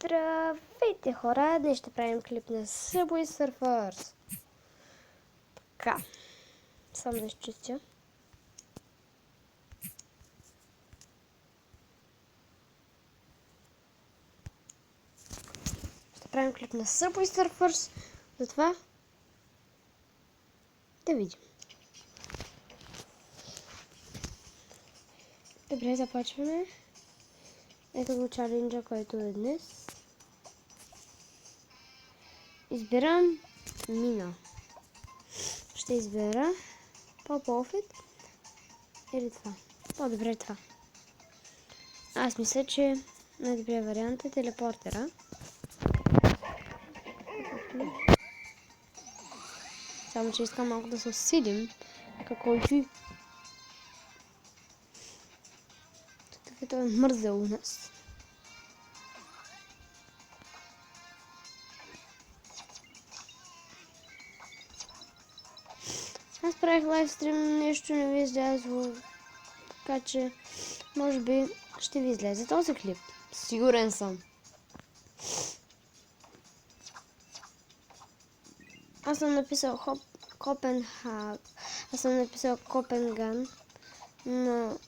Здравейте хора! Днес ще правим клип на Subway Surfers. Така, само да изчистя. Ще правим клип на Subway Surfers. Затова да видим. Добре, започваме. Ето го чаленджа, който е днес. Избирам Мина. Ще избера Pop-Off или това. По-добре е това. Аз мисля, че най-добрият вариант е телепортера. Само, че искам малко да се усилим. Какойто и... Той е мързел у нас. Аз правих лайвстрим, нещо не ви излязло, така че може би ще ви излезе този клип. Сигурен съм. Аз съм написал Копенган на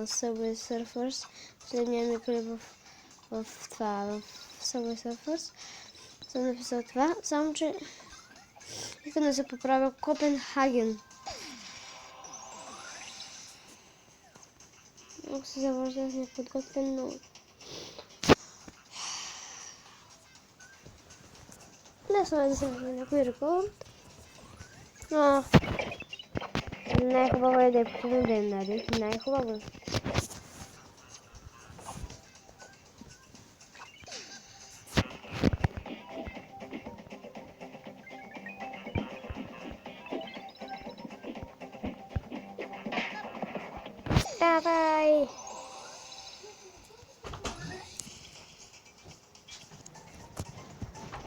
Subway Surfers. Последния ми клип в Subway Surfers. Съм написал това, само че искам да се поправя Копенхаген. Ако се завършва с неподготвен, но... Лесно е да се направи някой рекорд. Но... най-хубаво е да е починен ден, нали? Най-хубаво е. Давай!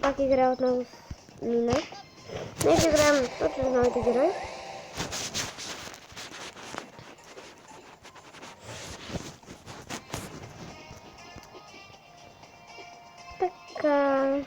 Пак играя отново с Мина. Днес играем точно с новите герои. Така...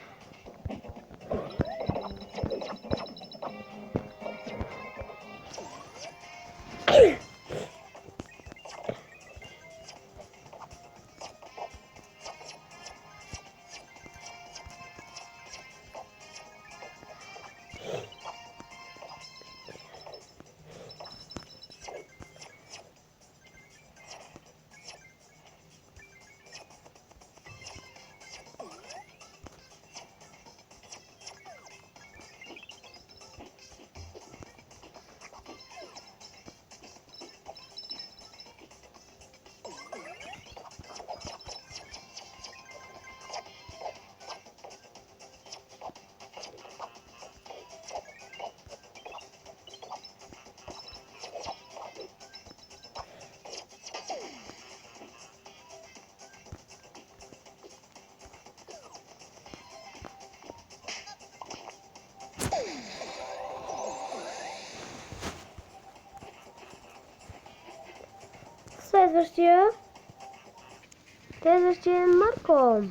Следващия е Марко.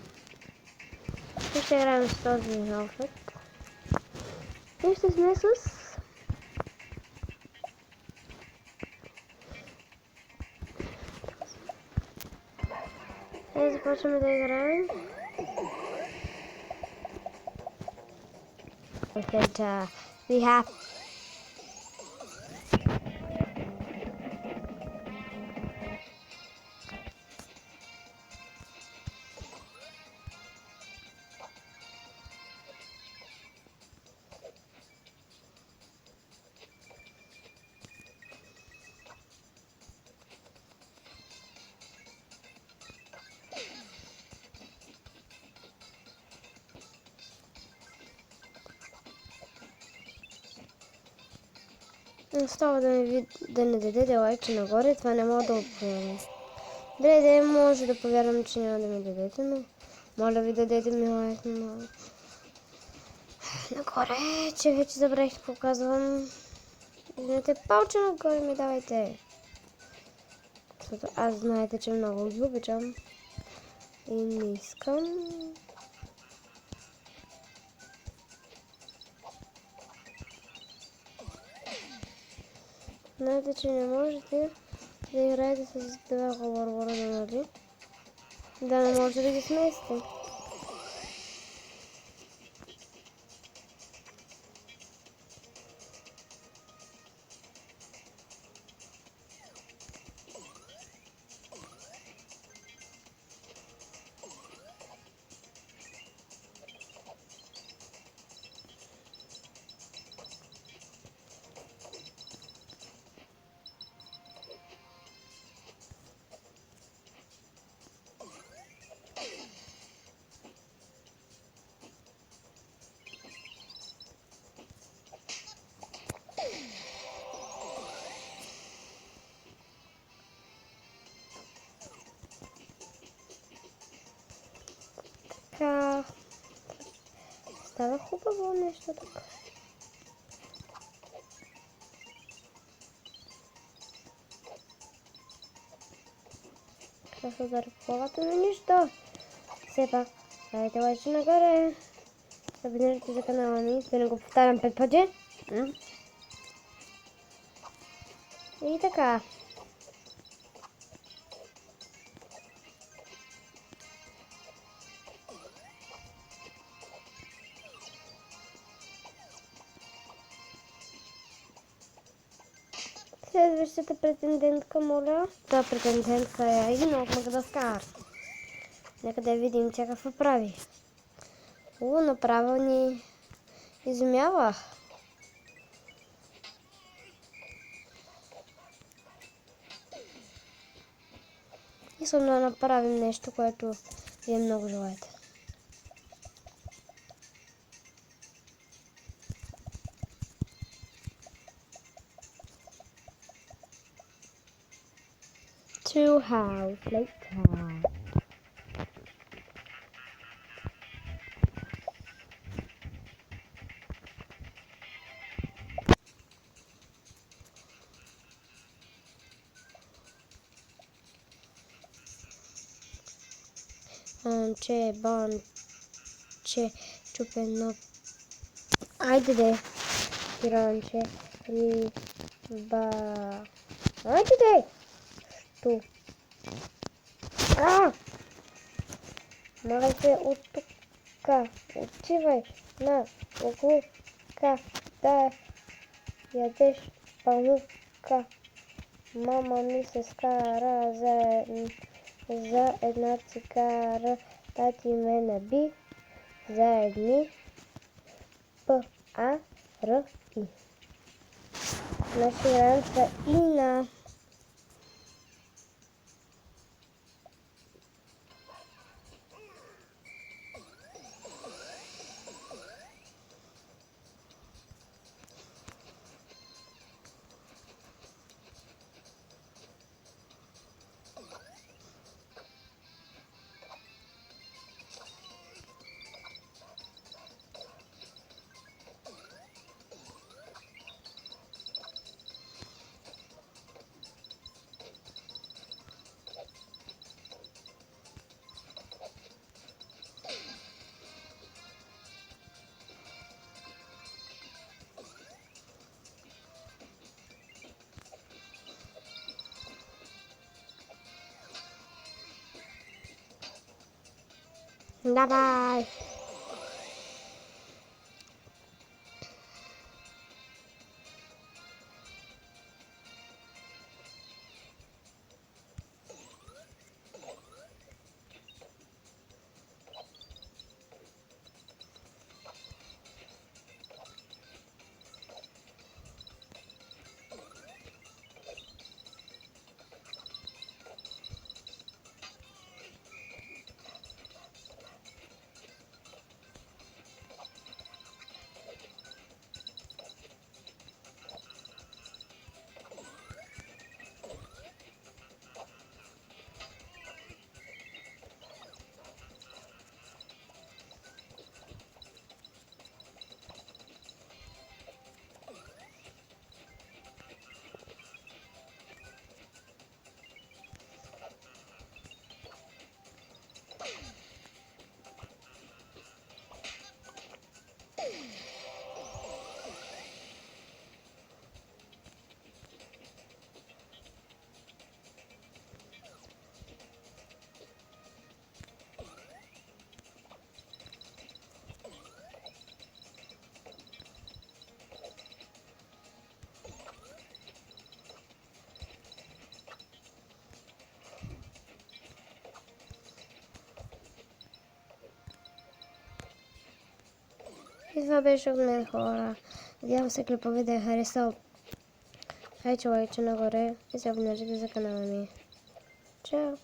Ще играем с този outfit. И ще сме с... И започваме да играем. I think we have... Става да не дадете лайк нагоре, това не мога да повярвам. Добре, може да повярвам, че няма да ми дадете, но моля ви дадете ми лайк нагоре, че вече забравих да показвам. Виждате, палче нагоре ми давайте. Защото аз знаете, че много ви обичам. И не искам. Знаете, че не можете да играете с два Overlord, нали? Да, не може да ги смесите. Така, става хубаво нещо така. Ще се удари в главата, но нищо. Все пак, дайте лайче нагоре. Абонирайте за канала ми, да не го повтарям 5 пъти. И така. Следващата претендентка, моля. Та претендентка е Аина от Мадагаскар. Нека да видим тя какво прави. Направо ни изумява. Искам да направим нещо, което вие много желаете. Two hours later. Бонче, чупено. Айде де. Пиранче, риба. Айде де. Що? Моля се от тук. Отивай на оглука да ядеш памука. Мама ми се скара за една цигара. Тати ме наби заедни П-А-Р-И. Наши ранца Ина. Давай! И това беше от мен, хора. Надявам се клипове да е харесал. Хайде лайче нагоре и се абонирайте за канала ми. Чао!